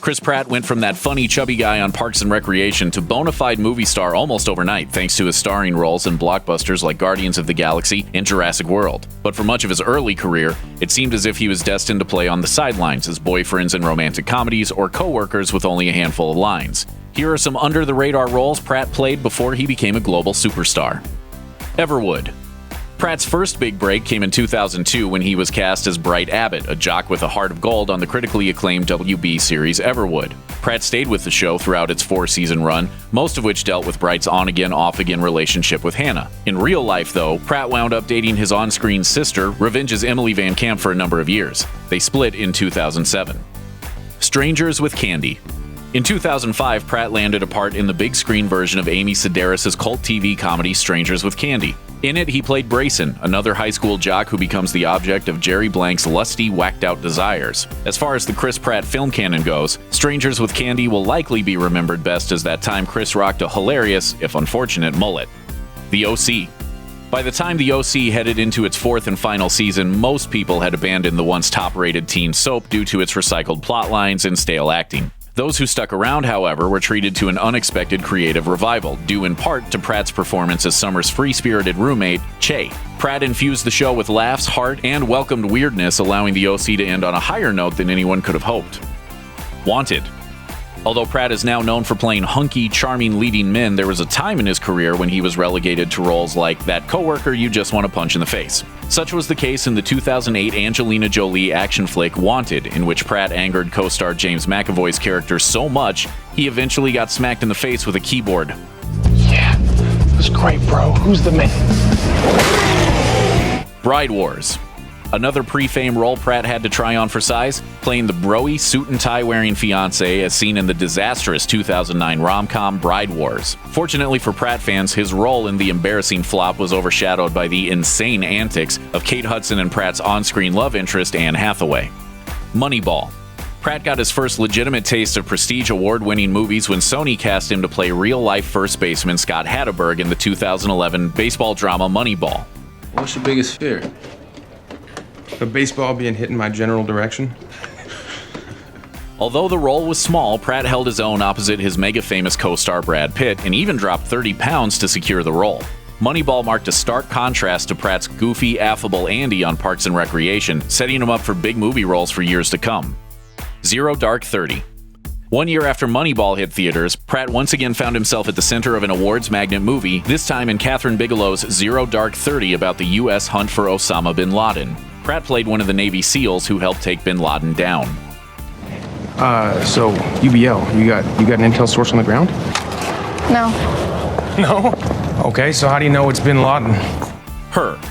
Chris Pratt went from that funny, chubby guy on Parks and Recreation to bona fide movie star almost overnight, thanks to his starring roles in blockbusters like Guardians of the Galaxy and Jurassic World. But for much of his early career, it seemed as if he was destined to play on the sidelines as boyfriends in romantic comedies or co-workers with only a handful of lines. Here are some under-the-radar roles Pratt played before he became a global superstar. Everwood. Pratt's first big break came in 2002 when he was cast as Bright Abbott, a jock with a heart of gold on the critically acclaimed WB series Everwood. Pratt stayed with the show throughout its 4-season run, most of which dealt with Bright's on-again, off-again relationship with Hannah. In real life, though, Pratt wound up dating his on-screen sister, Revenge's Emily Van Camp, for a number of years. They split in 2007. Strangers with Candy. In 2005, Pratt landed a part in the big-screen version of Amy Sedaris' cult TV comedy Strangers with Candy. In it, he played Brayson, another high school jock who becomes the object of Jerry Blank's lusty, whacked-out desires. As far as the Chris Pratt film canon goes, Strangers with Candy will likely be remembered best as that time Chris rocked a hilarious, if unfortunate, mullet. The O.C. By the time The O.C. headed into its 4th and final season, most people had abandoned the once top-rated teen soap due to its recycled plotlines and stale acting. Those who stuck around, however, were treated to an unexpected creative revival, due in part to Pratt's performance as Summer's free-spirited roommate, Che. Pratt infused the show with laughs, heart, and welcomed weirdness, allowing the OC to end on a higher note than anyone could have hoped. Wanted. Although Pratt is now known for playing hunky, charming leading men, there was a time in his career when he was relegated to roles like that coworker you just want to punch in the face. Such was the case in the 2008 Angelina Jolie action flick Wanted, in which Pratt angered co-star James McAvoy's character so much, he eventually got smacked in the face with a keyboard. Yeah, it was great, bro. Who's the man? Bride Wars. Another pre-fame role Pratt had to try on for size, playing the broy, suit-and-tie-wearing fiancé as seen in the disastrous 2009 rom-com Bride Wars. Fortunately for Pratt fans, his role in the embarrassing flop was overshadowed by the insane antics of Kate Hudson and Pratt's on-screen love interest, Anne Hathaway. Moneyball. Pratt got his first legitimate taste of prestige award-winning movies when Sony cast him to play real-life first baseman Scott Hatteberg in the 2011 baseball drama Moneyball. What's your biggest fear? The baseball being hit in my general direction. Although the role was small, Pratt held his own opposite his mega-famous co-star Brad Pitt and even dropped 30 pounds to secure the role. Moneyball marked a stark contrast to Pratt's goofy, affable Andy on Parks and Recreation, setting him up for big movie roles for years to come. Zero Dark 30. 1 year after Moneyball hit theaters, Pratt once again found himself at the center of an awards magnet movie, this time in Catherine Bigelow's Zero Dark 30 about the U.S. hunt for Osama bin Laden. Pratt played one of the Navy SEALs who helped take bin Laden down. So UBL, you got an intel source on the ground? No. No? Okay, so how do you know it's bin Laden? Her.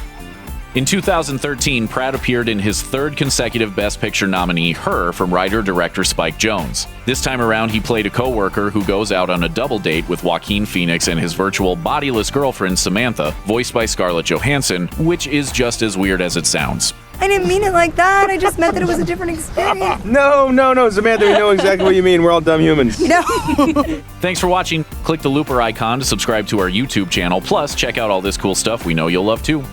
In 2013, Pratt appeared in his 3rd consecutive Best Picture nominee, Her, from writer-director Spike Jonze. This time around, he played a co-worker who goes out on a double date with Joaquin Phoenix and his virtual bodiless girlfriend, Samantha, voiced by Scarlett Johansson, which is just as weird as it sounds. I didn't mean it like that. I just meant that it was a different experience. No, Samantha, we know exactly what you mean. We're all dumb humans. No. Thanks for watching. Click the looper icon to subscribe to our YouTube channel. Plus, check out all this cool stuff we know you'll love too.